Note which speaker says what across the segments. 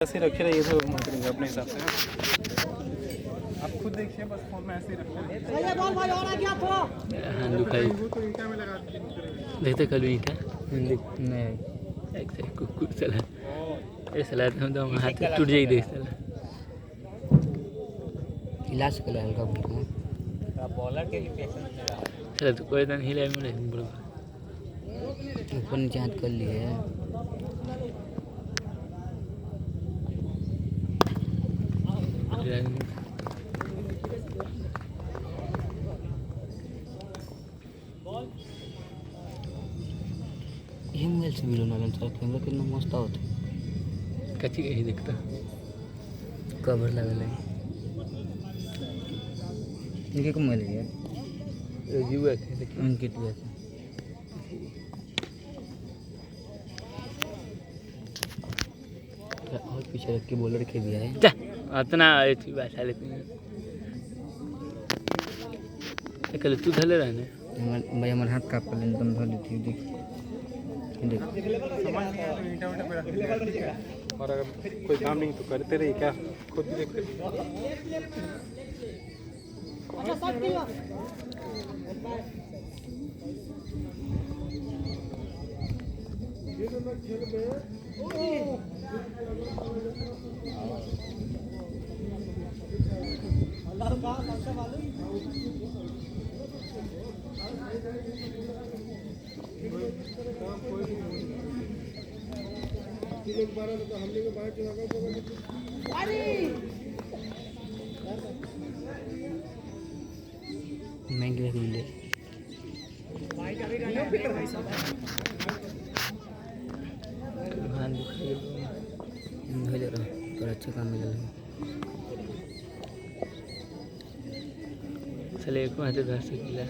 Speaker 1: ऐसे रखे रहिए तो करेंगे अपने हिसाब से। आप खुद देखिए बस फोन में ऐसे ही रखे रहिए।
Speaker 2: हाँ दुखाई
Speaker 1: तो ईंटा में लगा दीजिए।
Speaker 2: देखते कल ईंटा नहीं एक से कुकुर चला ये सलाह तो हम हाथ टूट जाएगी देख सला इलाज के लिए हल्का बोलना
Speaker 3: बॉलर के लिए पेशेंस में रहा
Speaker 2: चलो तो कोई दिन हिला मिले बड़ो ऊपर नीचे हाथ कर लिए ये मोबाइल से वीडियो ना चल कैमरा कितना मस्त होता कच्ची कहीं दिखता कवर लगल है इनके को मोबाइल है जीवा है उनके टुआ और पीछे रख के बॉलर के भी है जा इतना अच्छी बात है लेकिन कल तू धले रहने भाई हमारे हाथ कांप लेने तुम धो लेती देख देख
Speaker 1: समझ नहीं आया तो ईंटा उंटा पे रख दिया ठीक है। और अगर कोई काम नहीं तो करते रहिए क्या खुद भी देखते
Speaker 2: महंगी महंगी मिले हो जा रहा थोड़ा अच्छा काम मिल रहा चले एक हाथ धर सकिला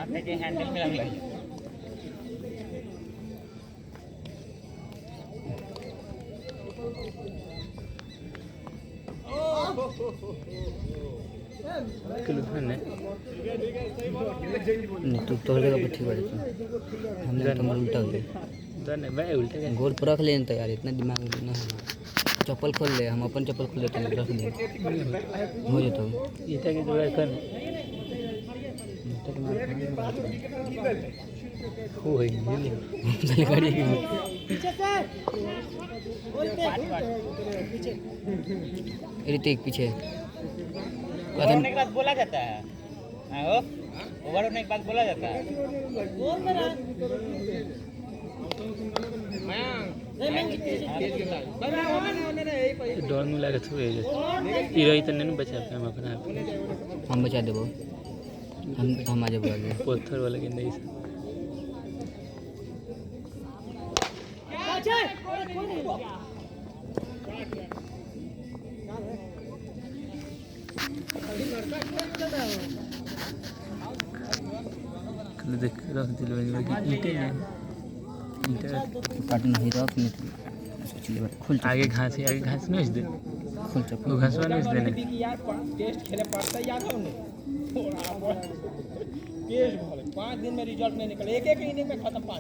Speaker 3: आपने के हैंडल में लग लगी
Speaker 2: किलो है तू तो जगह पर ठीक है हमने तो उल्टा हो गया दने भाई उल्टा गोल पर रख लेन तो यार इतना दिमाग ना चप्पल खोल ले हम अपन चप्पल खोल लेते हैं रख दे हो जाता ईटा के जोड़ा कर हो है चल गाड़ी पीछे से ऋतिक पीछे
Speaker 3: ओवर होने के बाद बोला जाता है हाँ ओवर होने के बाद बोला जाता है
Speaker 2: डर में लगा थोड़े हीरो ही तो नहीं बचा पे हम अपना हम बचा देबो हम आ जाबो आगे पत्थर वाला के नहीं कल देख रख दिल में ईंटे नहीं काटना ही रख नहीं खुल आगे घास नहीं दे खुल चप्पल घास वाला नहीं देने
Speaker 3: यार टेस्ट खेले पड़ता याद हो नहीं टेस्ट भले 5 दिन में रिजल्ट नहीं निकले एक इनिंग में खत्म 5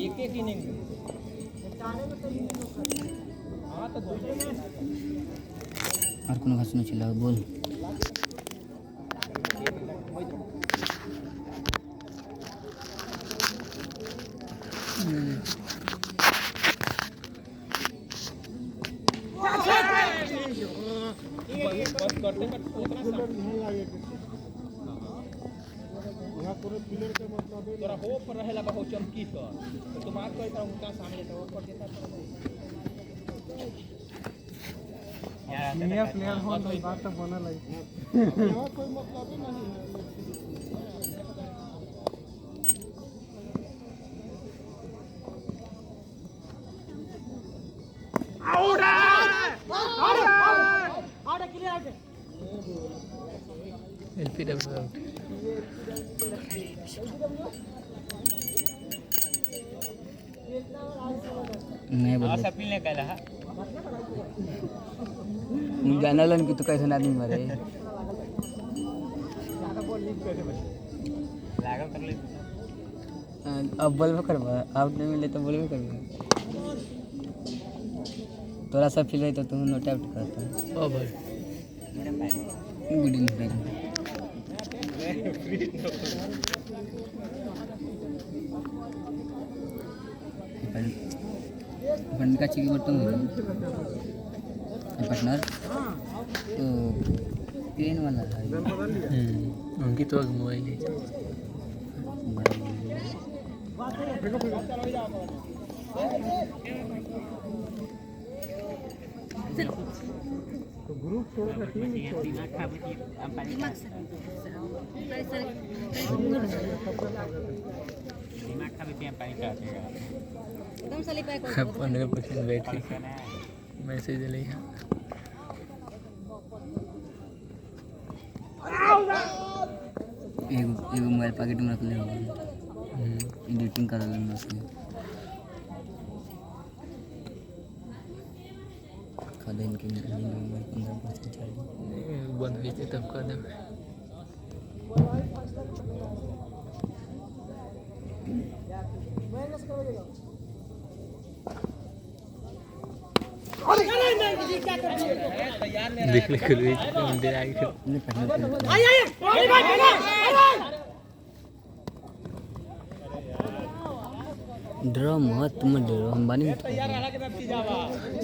Speaker 3: एक इनिंग में हां तो
Speaker 2: और कोनो घास नहीं चिल्ला बोल
Speaker 3: बस करते तोरा होप रहेला बहुत चमकी कर तो बात करता उनका सामने तो ऊपर देता
Speaker 1: नया प्लेयर हो तो बात तो बनल है यहाँ कोई मतलब ही नहीं है।
Speaker 2: LPW out नहीं बोल
Speaker 3: सब पीने का लहा
Speaker 2: जाना लन की तो कैसे आदमी मरे
Speaker 3: लागल कर ले
Speaker 2: अब बोलबे करबा आउट नहीं मिले तो बोलबे करबा तोरा सब फील है तो तू नोट आउट करता ओ भाई गुड इन भाई अपन का चिकी बटन हो पार्टनर तो ट्रेन वाला है
Speaker 1: उनकी तो मोबाइल है
Speaker 3: ग्रुप छोड़ के टीम दिमाग खा बची हम पानी दिमाग खा बची हम पानी का एकदम साली पैक हो
Speaker 1: 15% बैटरी मैसेज ले
Speaker 2: एगो मोबाइल पॉकेट में रख ले एडिटिंग कर लेना उसमें खाली इनके मोबाइल 15% चाहिए
Speaker 1: बंद हुई थी तब कर दे देखने के लिए मंदिर आगे
Speaker 2: डरो मत तुम डरो हम बानी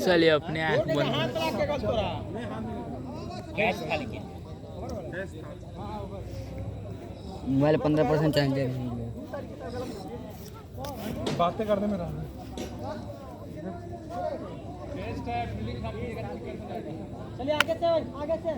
Speaker 1: चलिए अपने आँख बंद
Speaker 3: गैस खाली के
Speaker 2: मोबाइल 15% चाहिए
Speaker 1: बातें कर दे मेरा
Speaker 3: चलिए आगे से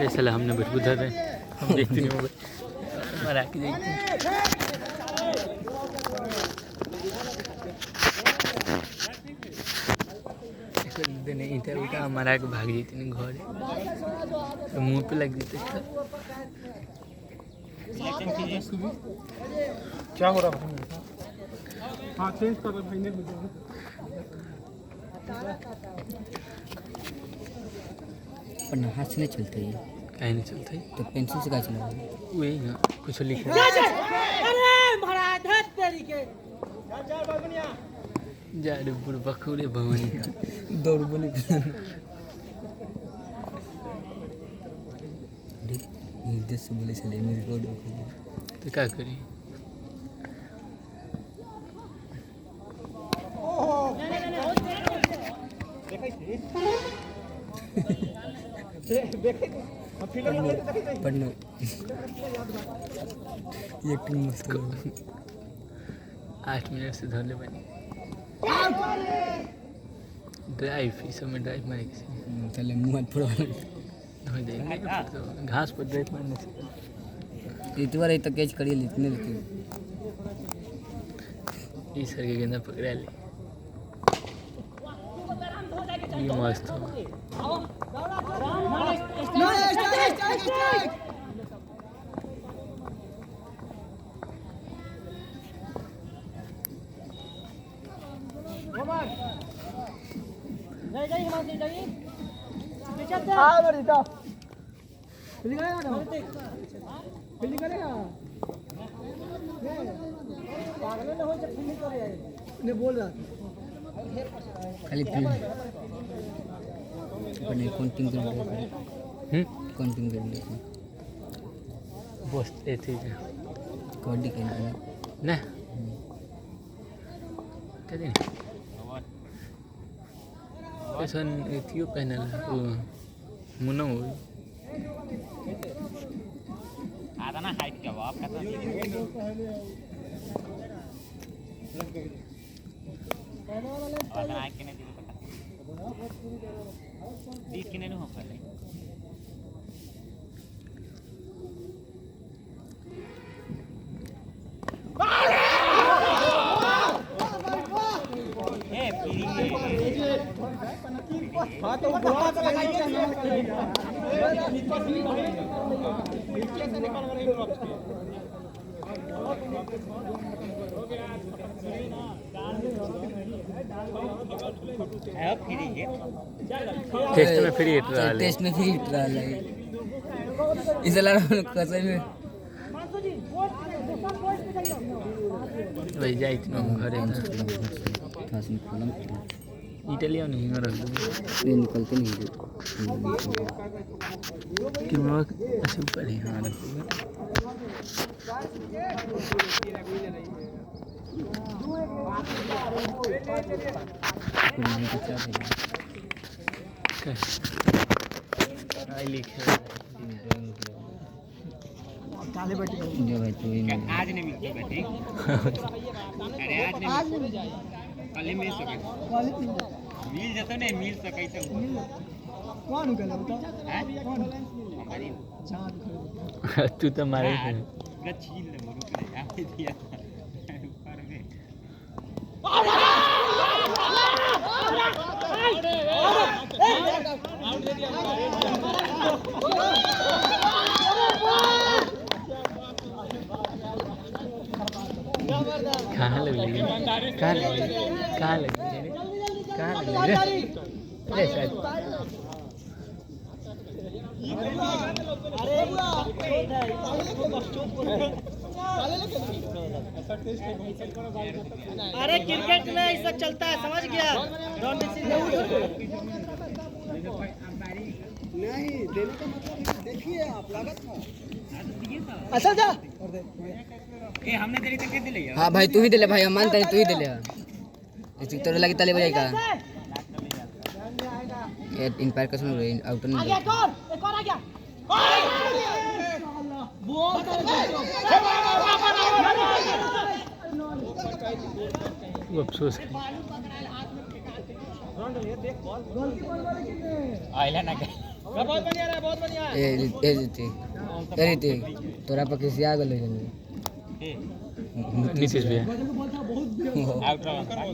Speaker 1: ऐसा ला हमने बचबू धर रहे हम देखते नहीं मोबाइल मरा के देखते नहीं इधर उल्टा मरा के भाग जाती नहीं घर तो मुंह पे लग जाते क्या हो रहा है हाँ चेंज कर रहे भाई ने
Speaker 2: पर हाथ से नहीं चलते ये
Speaker 1: कहीं नहीं चलता है
Speaker 2: तो पेंसिल से क्या चला
Speaker 1: वही ना कुछ लिख जा रे बुढ़ बखूरे भवन
Speaker 2: दौड़ बोले निर्देश से बोले चले मेरे रोड
Speaker 1: तो क्या करी
Speaker 2: पढ़ना ये टीम मस्त
Speaker 1: 8 मिनट से धर ले बनी ड्राइव इस समय ड्राइव मारे किसी
Speaker 2: चले मुँह हाथ फोड़ा
Speaker 1: धो देंगे तो घास पर ड्राइव मारने से
Speaker 2: इतवार तो कैच करिए इतने लेते
Speaker 1: इस सर के गेंदा पकड़ा ले ये मस्त हो
Speaker 2: खाली अपने काउंटिंग कर काउंटिंग कर
Speaker 1: बस ऐसे ही
Speaker 2: कबड्डी खेलते हैं
Speaker 1: ना क्या दिन ऐसा एथियो पहनल वो मुन्ना हो
Speaker 3: आता ना हाइट का बाप का तो आके नहीं बीच के नहीं हो पा रहे
Speaker 4: हाँ तो बुआ पे लगाइए
Speaker 1: टेस्ट में फ्री हिट रहा है
Speaker 2: टेस्ट में फ्री हिट रहा है इसला कसं में
Speaker 1: वही जाइत न घरे
Speaker 2: खास निकलम
Speaker 1: इटालियन हिंग रख
Speaker 2: ये निकलते नहीं
Speaker 1: कि मैं ऐसे ऊपर ही हां आई लिखे
Speaker 2: काले बैठे जो भाई तू ही नहीं
Speaker 3: आज नहीं मिलते बेटे अरे आज नहीं कल मिल सके मिल जतो नहीं मिल सके तो
Speaker 4: कौन गला बता कौन
Speaker 3: हमारी
Speaker 1: तू तो मारे
Speaker 3: गछील ले रुक ले आ दिया ऊपर में आउट दे दिया
Speaker 1: कहाँ लग रही है कहाँ लग रही है कहाँ लग रही है कहाँ लग रही है अरे शायद
Speaker 4: अरे क्रिकेट में ऐसा चलता है समझ गया नहीं देने का मतलब देखिए आप लागत अच्छा जा
Speaker 3: ए हमने तेरी तक दे लिया
Speaker 2: हाँ भाई तू ही दिले भाई हम मानते हैं तू ही दिले इसी तरह लगी ताले बजाएगा ये इंपायर का सुन रहे आउटर नहीं
Speaker 4: एक और आ गया बोल
Speaker 1: वो अफसोस
Speaker 3: आइला ना
Speaker 4: बहुत बढ़िया रहा बहुत बढ़िया
Speaker 2: ए रीति तोरा पर किसी आ गलो
Speaker 1: नीतीश भैया
Speaker 3: आउट रहा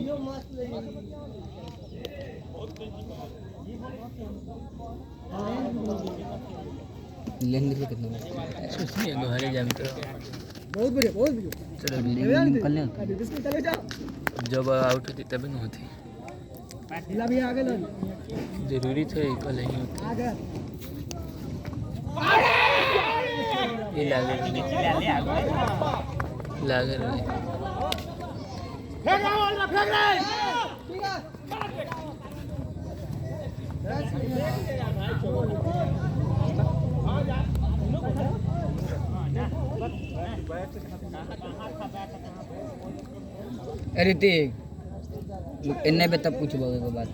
Speaker 2: लेन निकले कितना
Speaker 1: सोचिए घरे जाम तो
Speaker 4: बहुत बढ़िया
Speaker 1: चलो
Speaker 2: निकल ले
Speaker 4: बिस्कुट चले जाओ
Speaker 1: जब आउट होती तभी न होती
Speaker 4: ढीला भी आ गए
Speaker 1: जरूरी था कल ही होती
Speaker 4: आ गए
Speaker 1: ये लागे लागे रहे
Speaker 4: फेंक रहा
Speaker 2: ऋतिक इन्ने पे तब पूछबो एगो बात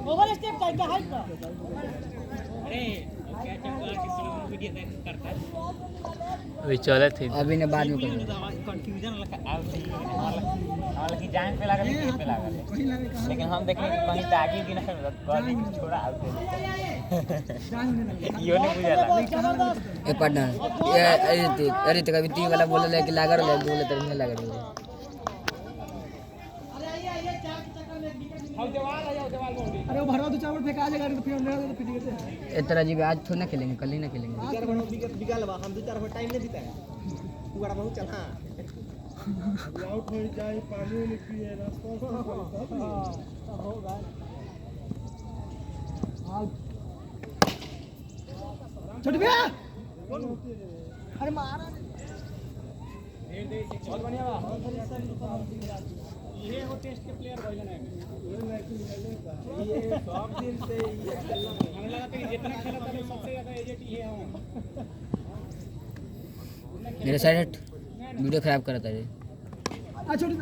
Speaker 4: ओवर स्टेप करके हाइट का
Speaker 3: अरे क्या चंगा किसी वीडियो करता है
Speaker 1: अभी चला थे
Speaker 2: अभी ने बाद में कर
Speaker 3: कंफ्यूजन लगा आउट हमारा की जान पे लगा लेकिन पे लगा लेकिन हम देखें कि कहीं तो आगे भी ना गॉल छोड़ा आउट यो नहीं बुझाला
Speaker 2: ए पार्टनर ये ऋतिक अभी ती वाला बोले ले कि लागा रे बोले तेरे नहीं लागा रे
Speaker 4: अरे वो भरवा दो चावल फेंका जाएगा तो फिर मेरा तो पिटी गए
Speaker 2: ए तरह जी आज थोड़ा ना खेलेंगे कल ही ना खेलेंगे
Speaker 4: चार भरवा बिगल बा हम दो चार भर टाइम नहीं देता है तू बड़ा बहुत चल हां आउट हो जाए पानी में पिए रास्ता होगा छोटे भैया अरे मारा बहुत बढ़िया बा ये हो टेस्ट के प्लेयर भइल ना ये सब दिन से हमें लगा कि जितना खेला था सबसे ज्यादा एजेट ये है
Speaker 2: मेरे साइड हट वीडियो खराब करता है
Speaker 4: आ छोटे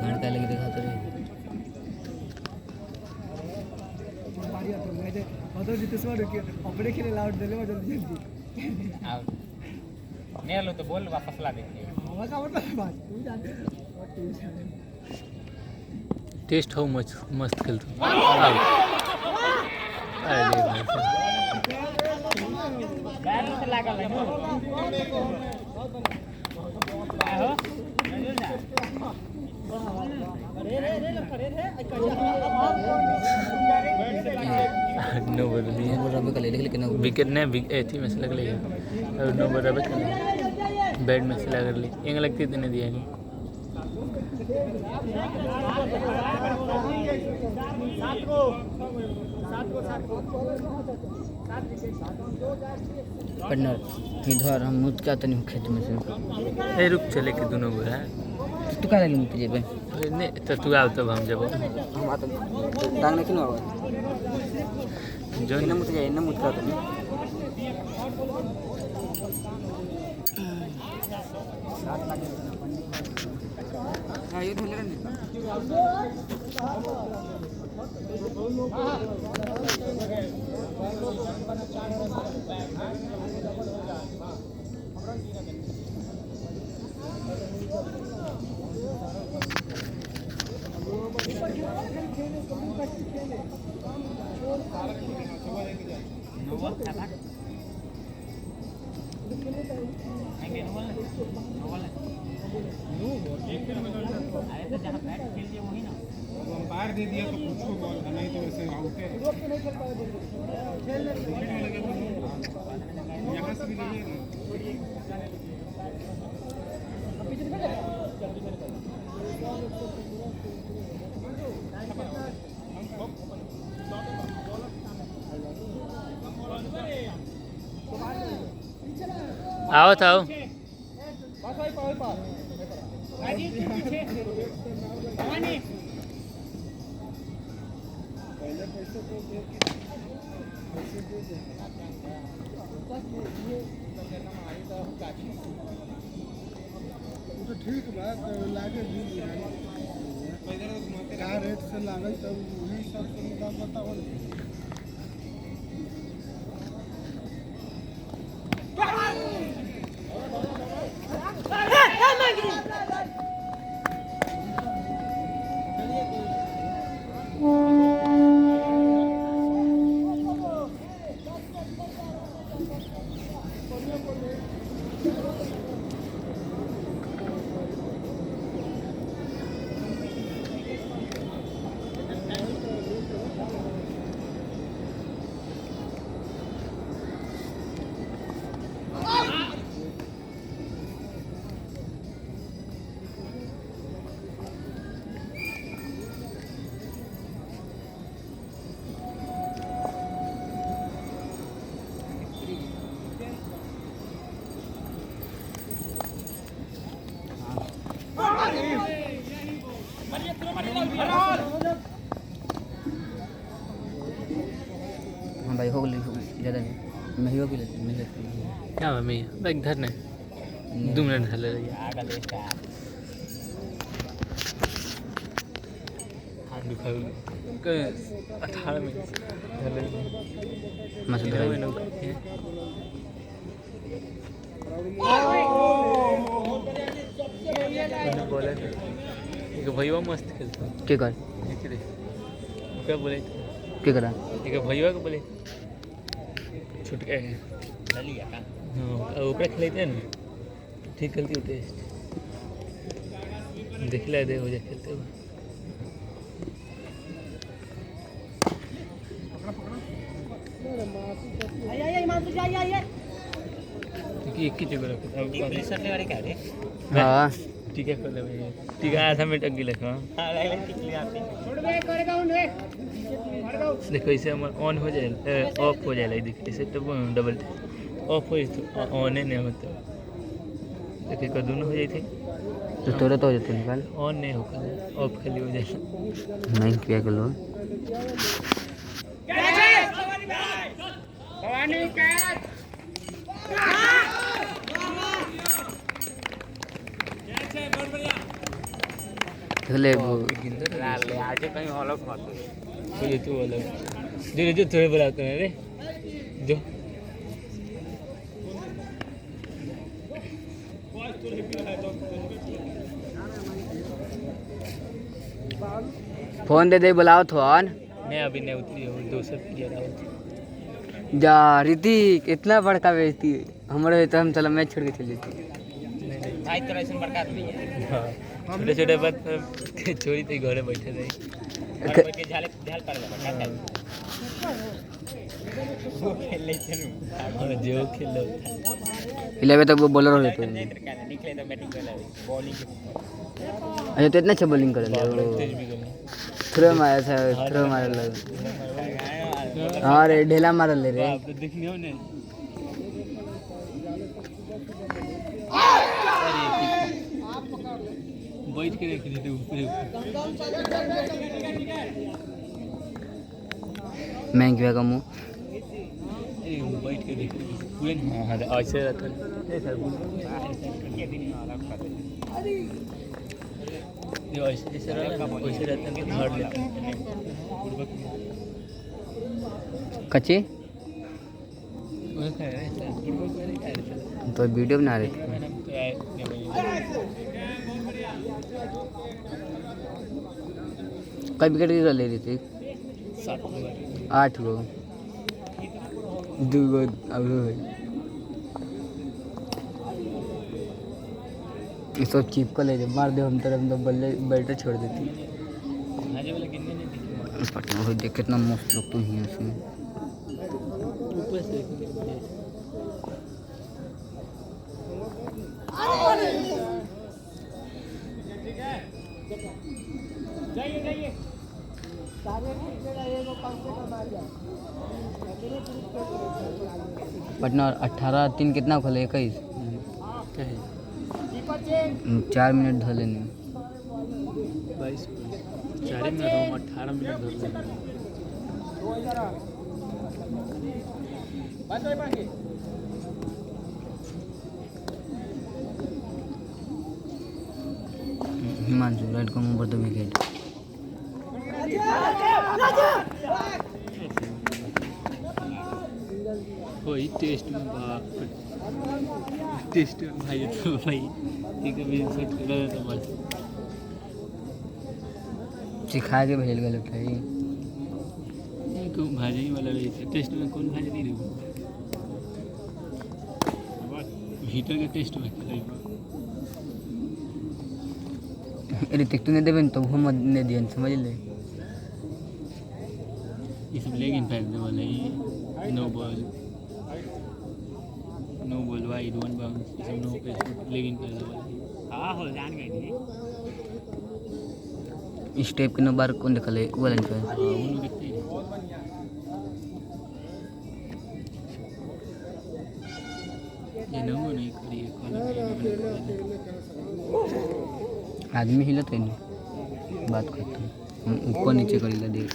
Speaker 2: गाड़ का लगे दिखाते रहे
Speaker 4: बारी आता है अदर जितने बार अपने खेले लाउड देले जल्दी जल्दी
Speaker 3: आउट नहीं लो तो बोल वापस ला देंगे
Speaker 1: टेस्ट हो मस्त खेलतो आउट अरे भाई
Speaker 3: बैट से लागल है हो
Speaker 1: नो बदली
Speaker 2: बोल रहा है लेकिन
Speaker 1: विकेट ने एथी में से लग ली और नो बराबर कर बैट में से लग ली इंग लगती देने दिया नहीं
Speaker 2: पार्टनर इधर हम मुझ क्या तो नहीं खेत में से
Speaker 1: ए रुक चले के दोनों को है
Speaker 2: तू कह रही मुझे भाई
Speaker 1: नहीं तो तू आओ तब हम जब
Speaker 2: हम आते टांग नहीं क्यों आवा
Speaker 1: जो
Speaker 2: इन मुझे इन मुझ का तो नहीं हां ये धोले नहीं
Speaker 3: अरे तो जहाँ बैट खेल दिए वही ना
Speaker 4: अंपायर दे दिया तो कुछ बॉल नहीं तो वैसे आउट है यहाँ से भी नहीं
Speaker 1: आओ आओ
Speaker 4: ठीक बात लागे का रेट से लागल तब वही सब दाम बताओ
Speaker 2: हाँ भाई हो गई ज़्यादा नहीं मैं ही हो गई मिले
Speaker 1: क्या मम्मी बैग धर ने 2 मिनट धर ले रही
Speaker 3: आगे ले स्टार्ट
Speaker 1: हाथ दुखा 18 मिनट धर ले
Speaker 2: मस्त
Speaker 1: इधर
Speaker 2: भाई
Speaker 1: में लोग बोले एक भैया मस्त खेलता
Speaker 2: क्या कर
Speaker 1: क्या बोले
Speaker 2: क्या करा
Speaker 1: एक भैया को बोले छूट गए
Speaker 3: ले लिया का
Speaker 1: हाँ ऊपर खेलते हैं ना ठीक खेलती हो टेस्ट देख ले दे हो जाए खेलते हुए एक ही जगह रखो
Speaker 3: पुलिस वाले वाले क्या रे
Speaker 2: हाँ
Speaker 1: ठीक है खोले भैया ठीक है आधा मिनट अगली लखा
Speaker 3: हां ले ले टिकली आती
Speaker 1: देखो इसे ऑन हो जाए ऑफ हो जाए देखिए इसे तो डबल ऑफ हो तो ऑन नहीं होता देखिए का दोनों हो जाए थे
Speaker 2: तो तोरा तो हो जाते निकाल
Speaker 1: ऑन नहीं होगा ऑफ खाली हो जाए
Speaker 2: नहीं क्या कर लो ले वो
Speaker 3: ले आजे कहीं अलग मत
Speaker 1: ये तो अलग जो जो थोड़े बुलाते हैं रे जो
Speaker 2: फोन दे दे बुलाओ फोन
Speaker 1: नहीं अभी नहीं उतरी हो 200 क्लियर आओ
Speaker 2: जा ऋतिक इतना बड़का बेचती हमारे तो हम चलो मैच छोड़ के चले जाते
Speaker 3: भाई तोरा ऐसे बड़का आदमी है
Speaker 1: छोटे छोटे बात छोड़ी थी घरे बैठे रही
Speaker 3: और के झाल पर लगा क्या वो खेल ले चलू
Speaker 1: जो खेलो
Speaker 2: इलेवे तो वो बॉलर हो जाते
Speaker 3: निकले तो बैटिंग कर ले बॉलिंग
Speaker 2: अच्छा तो इतना अच्छा बॉलिंग कर ले
Speaker 1: तेज भी कर
Speaker 2: थ्रो मारा था थ्रो मार ले हाँ रे ढेला मार ले रे
Speaker 1: आप तो देखने हो नहीं बैठ के देख लीजिए ऊपर
Speaker 2: मैं क्या कमू
Speaker 1: बैठ के देख लीजिए हाँ ऐसे रहता है ऐसे रहता है धर लेते हैं
Speaker 2: कच्चे तो वीडियो बना रहे थे कई विकेट की ले रही थी 8 गो 2 गो अब इसको चिप को ले मार दे हम तरफ तो बल्ले बैटर छोड़ देती पटना हो देख कितना मस्त लोग तो ही उसमें
Speaker 1: ऊपर से
Speaker 2: पटना 18-3 कितना खोले 21 4 मिनट धो लेने
Speaker 1: 22 4 मिनट 18 मिनट धर
Speaker 2: हिमांशु राइट को ऊपर तो विकेट
Speaker 1: वही टेस्ट में टेस्ट में भाई तो भाई ठीक है मेरे सेट कर रहा था बस
Speaker 2: सिखा के भेज गए भाई
Speaker 1: को भाजी वाला रही थी टेस्ट में कौन भाजी नहीं रही हीटर के टेस्ट में
Speaker 2: ऋतिक तूने देवे तो हम ने दिया समझ ले
Speaker 1: ये सब लेग इन फेंक दे वाला ही नो बॉल वाइड 1 बाउंस ये सब नो पे लेग इन कर दे वाला हां हो जान गई थी
Speaker 2: स्टेप के नंबर कौन निकले वाला पे
Speaker 1: उन्होंने देखते हैं ये नो नहीं करिए
Speaker 2: आदमी हिलत है नहीं बात करते हैं हम ऊपर नीचे करीला देख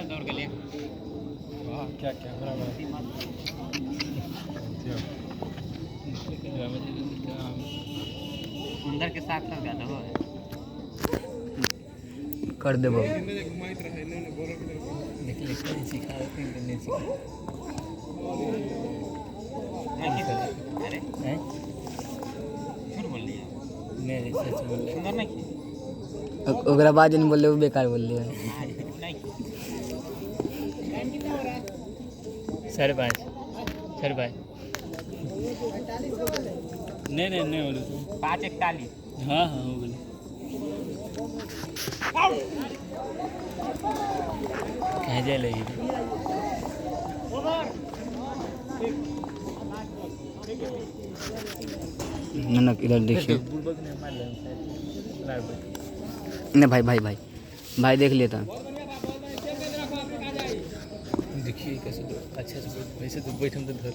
Speaker 3: दौड़ के ले
Speaker 4: क्या कैमरा में
Speaker 3: सुंदर के साथ साथ गाना हो
Speaker 2: कर दे बाबू
Speaker 1: देख ले सिखा रहे हैं नहीं सिखा
Speaker 3: अरे
Speaker 1: हैं
Speaker 3: झूठ बोल लिया
Speaker 1: मेरे सच बोल रहे
Speaker 3: सुंदर नहीं
Speaker 2: ओकरा बाद नहीं बोल रहे वो बेकार बोल रहे हैं
Speaker 3: नहीं
Speaker 1: 5.5 नहीं बोलो
Speaker 3: 5:41
Speaker 1: हाँ हो गए कह जाए लगी
Speaker 2: ननक इधर देखिए नहीं भाई देख लेता
Speaker 1: देखिए कैसे तो अच्छा से वैसे तो बैठम तो धर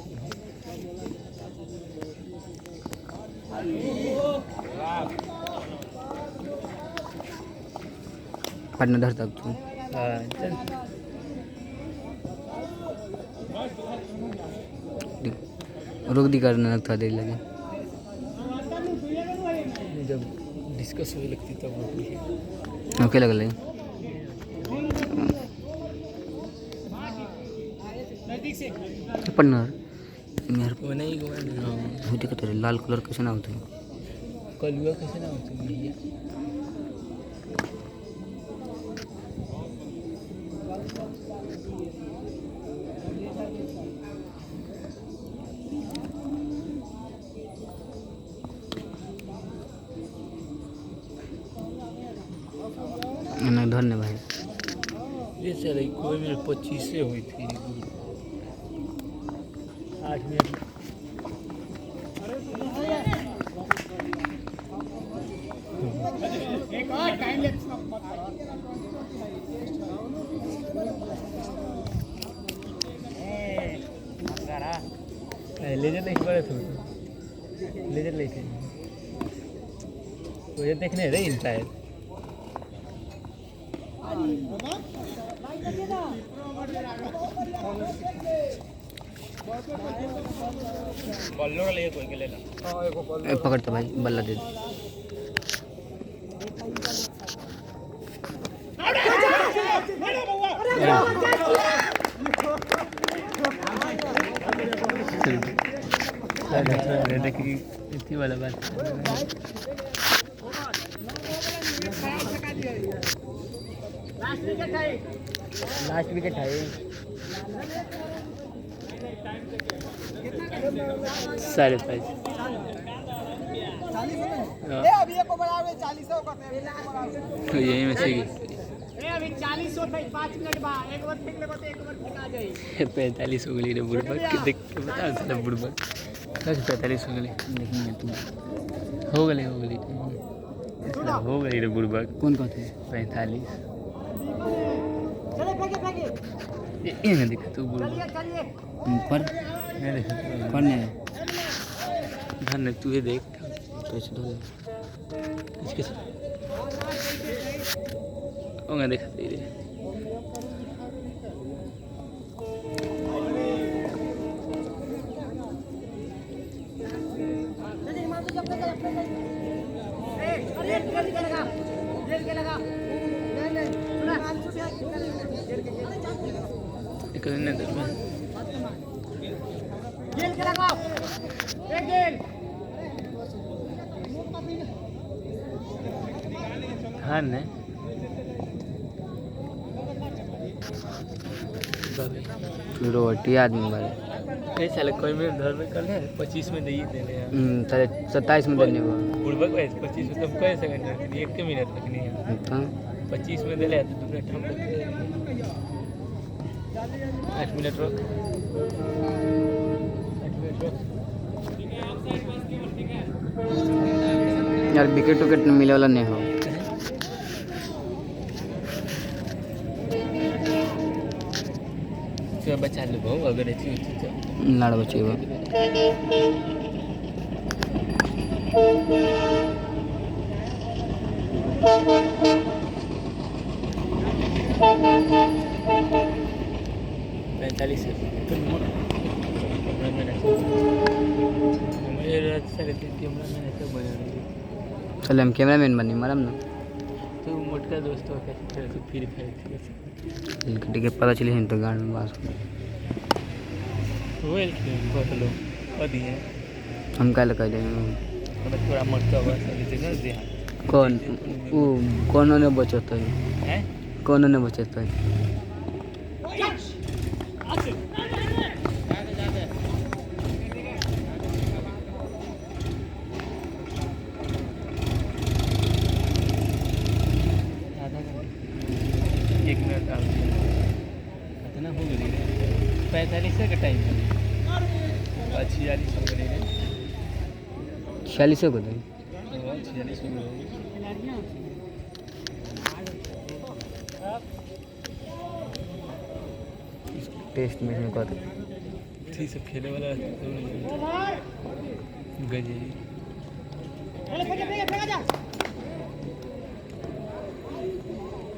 Speaker 2: पटना धर तक तू
Speaker 1: हाँ चल
Speaker 2: रुक दी करना था दे लगे
Speaker 1: जब डिस्कस होने लगती तब होती है।
Speaker 2: ओके लगल है पन्नर यार
Speaker 1: वो नहीं घुमा
Speaker 2: वो दिक्कत है लाल कलर कैसे ना होता है
Speaker 1: कलुआ कैसे ना होती भैया
Speaker 2: नहीं धन्य भाई
Speaker 1: ये चल कोई मेरे 25 से हुई थी 8 मिनट लेजर नहीं पड़े थे लेजर लेके मुझे देखने रही शायद बल्लो ले कोई के लेना
Speaker 2: पकड़ता भाई बल्ला दे
Speaker 1: देखिए इतनी वाला बात लास्ट विकेट है साढ़े 5 तो यही में से
Speaker 4: अभी 40 हो 5 मिनट बाद एक बार फेंक लेबो तो एक बार फेंका जाई
Speaker 1: 45 हो गई रे बुढ़बा के देख के बता साला बुढ़बा कब 45 हो गई
Speaker 2: नहीं तुम
Speaker 1: हो गई हो गई रे बुढ़बा
Speaker 2: कौन कहते
Speaker 1: 45
Speaker 4: चले फेंके
Speaker 1: ये देख तू बुढ़बा
Speaker 4: चलिए
Speaker 2: पर
Speaker 1: मैं देख
Speaker 2: पर नहीं
Speaker 1: धन तू ये देख
Speaker 2: पैसे दो
Speaker 1: इसके होगा देख तेरे नहीं दर में
Speaker 4: गेल के लगाओ एक गेल
Speaker 1: धान है
Speaker 2: रोटी आदमी वाले
Speaker 1: ये साले कोई मेरे घर में कल है 25 में दे ही देने यार
Speaker 2: 27 में देने को
Speaker 1: बुढ़बक भाई 25 में तुम कई सेकंड रखनी 1 मिनट रखनी है
Speaker 2: तो
Speaker 1: 25 में दे ले तो 2 मिनट हम रखते 8 मिनट रोक 8 मिनट रोक
Speaker 2: यार विकेट विकेट मिले वाला नहीं हो
Speaker 1: तो बचा लो बहु अगर अच्छी होती तो
Speaker 2: लाड़ बचे वो
Speaker 1: पैंतालीस
Speaker 2: चल हम कैमरा मैन बनी मरम ना
Speaker 1: तो मोटका दोस्त हो कैसे फ्री फायर
Speaker 2: ठीक है पता चली है तो गाड़ में बास
Speaker 1: रोयल बहुत लो अभी है
Speaker 2: हम क्या लगा देंगे
Speaker 1: मतलब थोड़ा मोटका हुआ सब जगह देहात
Speaker 2: कौन वो कौन ने बचता है
Speaker 1: हैं
Speaker 2: कौन ने बचता है
Speaker 1: एक मिनट कितना हो गई 45 का टाइम है 46 हो गई
Speaker 2: 46 को दे
Speaker 1: 46 हो गई
Speaker 2: टेस्ट मैच में कहते
Speaker 1: ठीक से खेले वाला गजे
Speaker 4: चले फेंका जा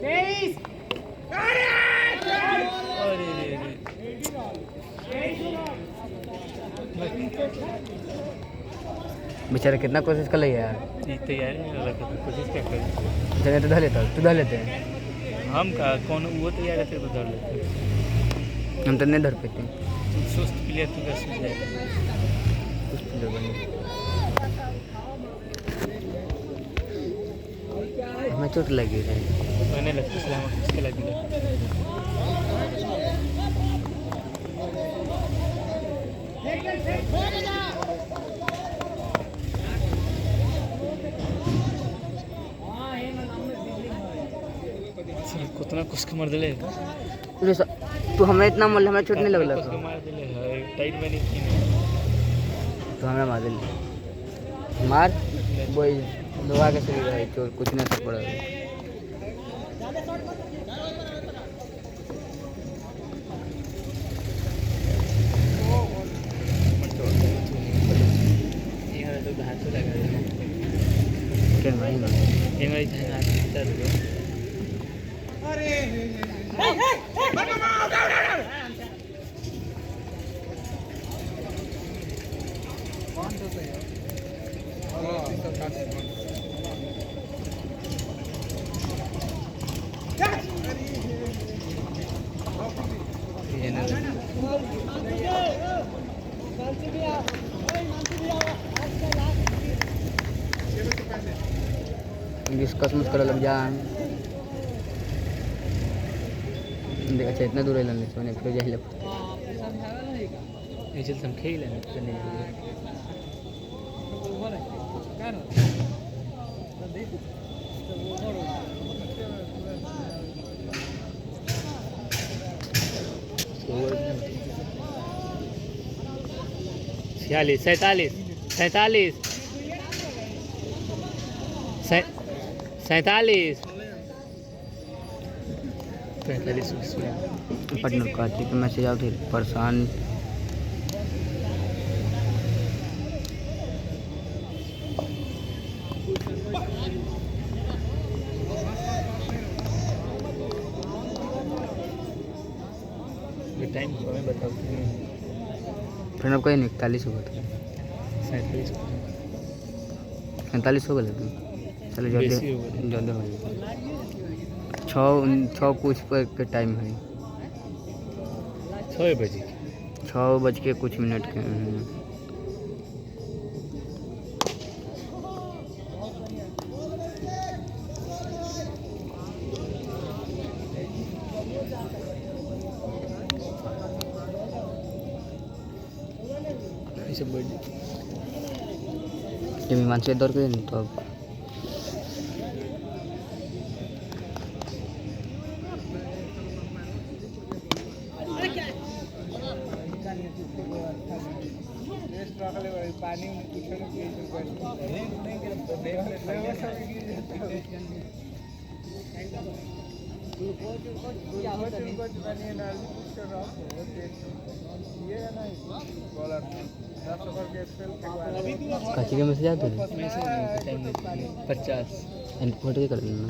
Speaker 4: 23
Speaker 1: अरे रे
Speaker 2: बेचारा कितना कोशिश कर लिया यार,
Speaker 1: ये तैयार नहीं हो रखा था, कोशिश क्या करें।
Speaker 2: जगह तो धर लेता, तू धर लेते हैं,
Speaker 1: हम का कौन वो तैयार रहते तो धर लेते।
Speaker 2: हम तो नहीं धर पाते।
Speaker 1: तू सुस्त प्लेयर तू कैसे जाएगा।
Speaker 2: कुछ प्लेयर बने हमें चोट लगी है।
Speaker 1: मैंने लगता है हम किसके लगी है। कितना कुछ के मार दिले।
Speaker 2: तू हमें इतना मल हमें चोट नहीं लगला
Speaker 1: कुछ के मार दिले है टाइट में नहीं थी।
Speaker 2: तो हमें मार दिले मार वही दवा के चली गई चोट कुछ नहीं कर पड़ा।
Speaker 1: तो घास लगा
Speaker 2: क्या भाई ना
Speaker 1: इंग्लिश है ना चल गया।
Speaker 2: डिस्कस मत कर लग जा देख। अच्छा इतना दूर है सोने फिर जाए
Speaker 1: ये चल हम खेल लें चलने छियालीस 47 47 47 45
Speaker 2: पार्टनर काटी के मैसेज आते परेशान
Speaker 1: टाइम हमें बताओ।
Speaker 2: फिर अब कहीं 41 होगा था 47 हो गए चलो जल्दी
Speaker 1: बेसी हो गए।
Speaker 2: जल्दी हो गया 6 कुछ पर के टाइम है
Speaker 1: 6 बजे
Speaker 2: 6 बज के कुछ मिनट के
Speaker 1: सब बजे
Speaker 2: जब ईमान से दौड़ गए तो अब
Speaker 4: पानी में कुछ
Speaker 2: काची के मैसेज आते हैं
Speaker 1: टाइम 50
Speaker 2: इनपुट के कर लेना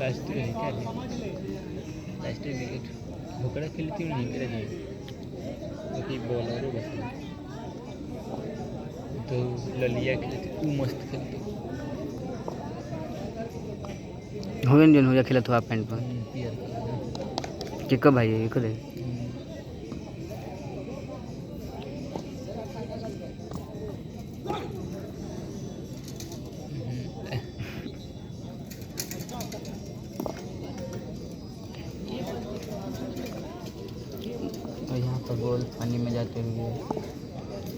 Speaker 1: प्लास्टिक है क्या प्लास्टिक विकेट भोकड़ा खेलती हूँ नहीं मेरा जी बाकी बॉलर बस तो ललिया खेलती वो मस्त खेलती
Speaker 2: हो गया हो जा खेला तो आप पैंट पर कि कब भाई ये कल था बॉल पानी में जाते हुए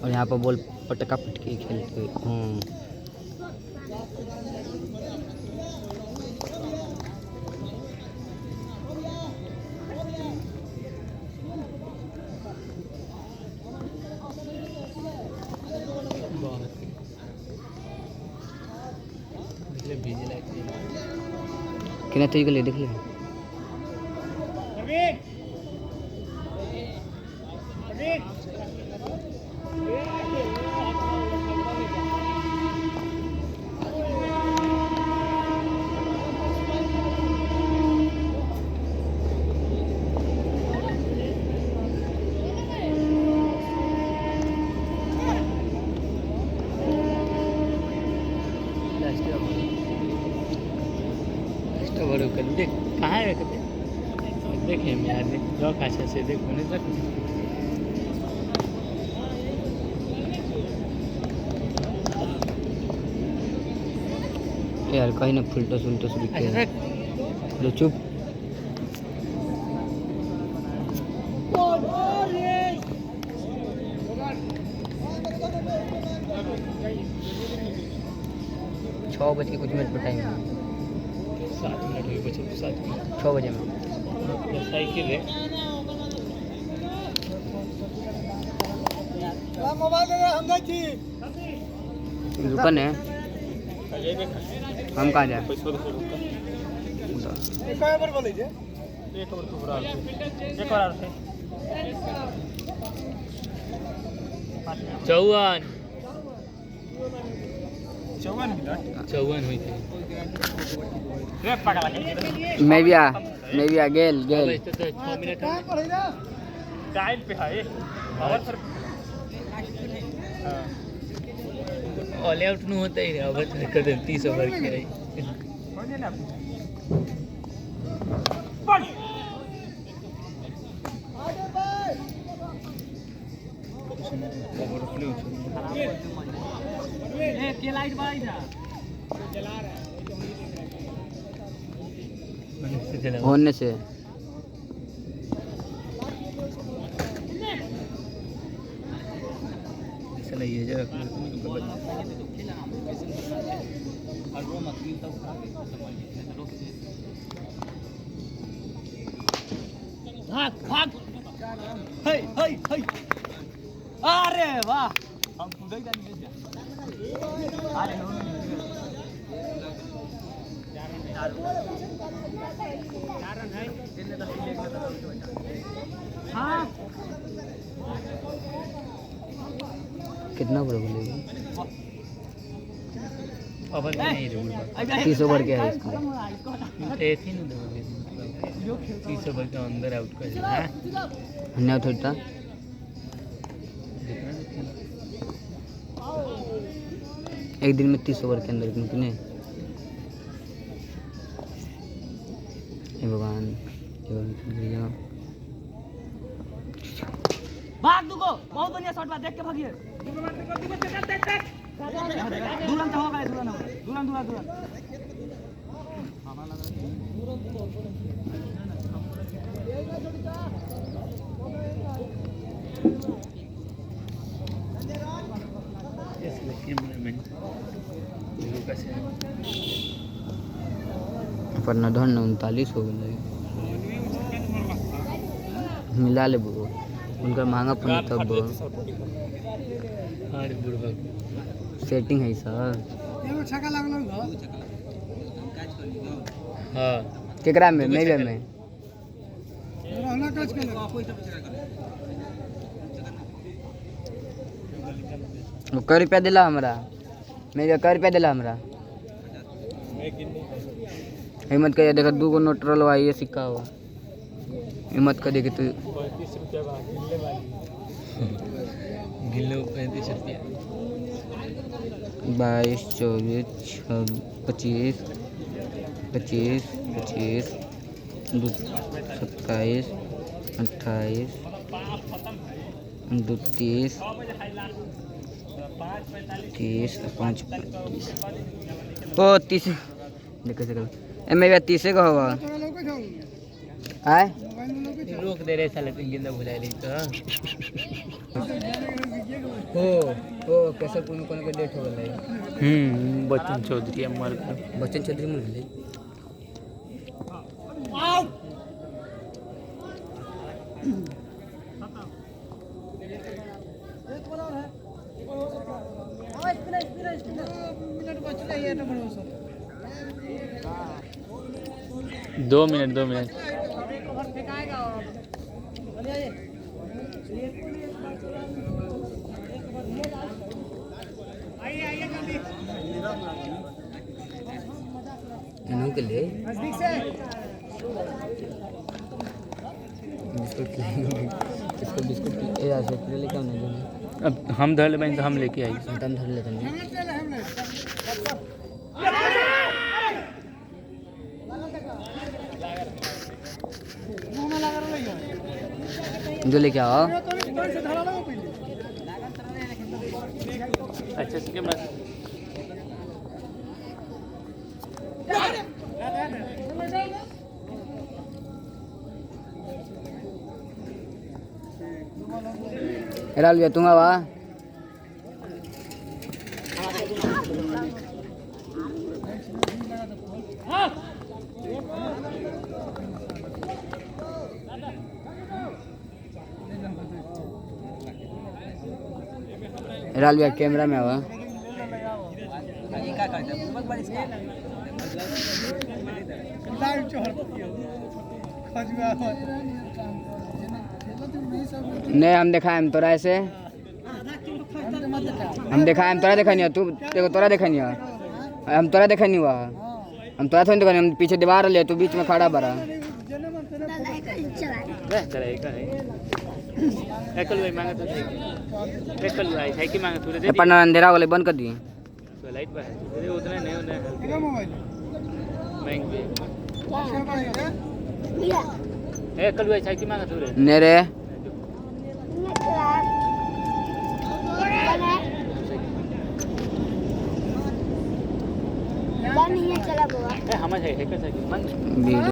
Speaker 2: और यहाँ पर बॉल पटका पटकी खेलते हुए। कितना तरीके ले देख लिया।
Speaker 1: देख कहाँ है देखे मैं यार देख रख अच्छा से देख मैंने रख
Speaker 2: यार कहीं ना फुलटो सुलटो शुरू किया जो चुप। छः बज के कुछ मिनट पर टाइम है।
Speaker 1: 7 मिनट हुई बचे 7 मिनट
Speaker 2: 6 बजे में
Speaker 1: साइकिल है
Speaker 2: दुकान है। हम कहाँ जाए
Speaker 1: चौवन हुई थी
Speaker 2: मैं भी आ गेल गेल
Speaker 1: 6 मिनट
Speaker 3: टाइम पे है
Speaker 1: ऑल आउट नहीं होता ही अब कदम 30 ओवर की आई
Speaker 3: के लाइट भाई जा
Speaker 2: होने से
Speaker 1: चला ये जगह
Speaker 3: भाग भाग हे हे हे अरे वाह हम कूद ही नहीं अरे हाँ
Speaker 2: कितना ओवर बोलेगी
Speaker 1: अब नहीं रूल
Speaker 2: 30 ओवर के है इसका।
Speaker 1: ऐसे नहीं दोगे 30 ओवर के अंदर आउट कर देना
Speaker 2: अन्य थोड़ी था एक दिन में 30 ओवर के अंदर क्योंकि नहीं भगवान भैया
Speaker 3: भाग दुगो बहुत बढ़िया शॉट बा देख के भागिए दुल्हन तो हो गए दुल्हन
Speaker 2: पर न धन 39 हो गए मिला ले वो उनका महंगा पड़ा तब सेटिंग है सर
Speaker 1: हाँ
Speaker 2: केकरा में मेरे में वो कै रुपया दिला हमरा मेरे कै रुपया दिला हमरा हिम्मत कर देखा 2 गो नोट रलवा ये सिक्का हुआ हिम्मत कर देखे तू
Speaker 1: 35 रुपया गिल्लो 35 रुपया
Speaker 2: 22 24 25 25 25 27 28 30 30 5 35 ओ 30 देखे से ए मेरा 30 का होगा आए
Speaker 1: रोक दे रहे साले तुम गेंदा भुला ली तो
Speaker 2: हो कैसे कोने के डेट हो गए
Speaker 1: बच्चन चौधरी मर
Speaker 2: बच्चन चौधरी मर गए
Speaker 1: दो मिनट
Speaker 2: इन्हों के लिए बिस्कुट बिस्कुट ये ऐसे लेके आना जो
Speaker 1: अब हम धर ले तो हम लेके आई
Speaker 2: संतान धर लेते हैं जो लेके आओ
Speaker 1: अच्छा ठीक है मैं
Speaker 2: लिया तुम आवा लिया कैमरा में आवा नहीं हम देखा हम तोरा ऐसे हम देखा हम तोरा देखा नहीं तू देखो तोरा देखा नहीं हम तोरा देखा नहीं हुआ हम तोरा थोड़ी देखा नहीं हम पीछे दीवार ले तू बीच में खड़ा बड़ा
Speaker 1: एकल भाई मांगा तो एकल भाई है कि मांगा तू दे
Speaker 2: अपन अंधेरा वाले बंद कर दिए
Speaker 1: तो लाइट पर है उतना नहीं होना महंगे एकल भाई है कि मांगा तू रे
Speaker 2: नहीं रे
Speaker 5: चला बुआ
Speaker 1: हम है कैसा कि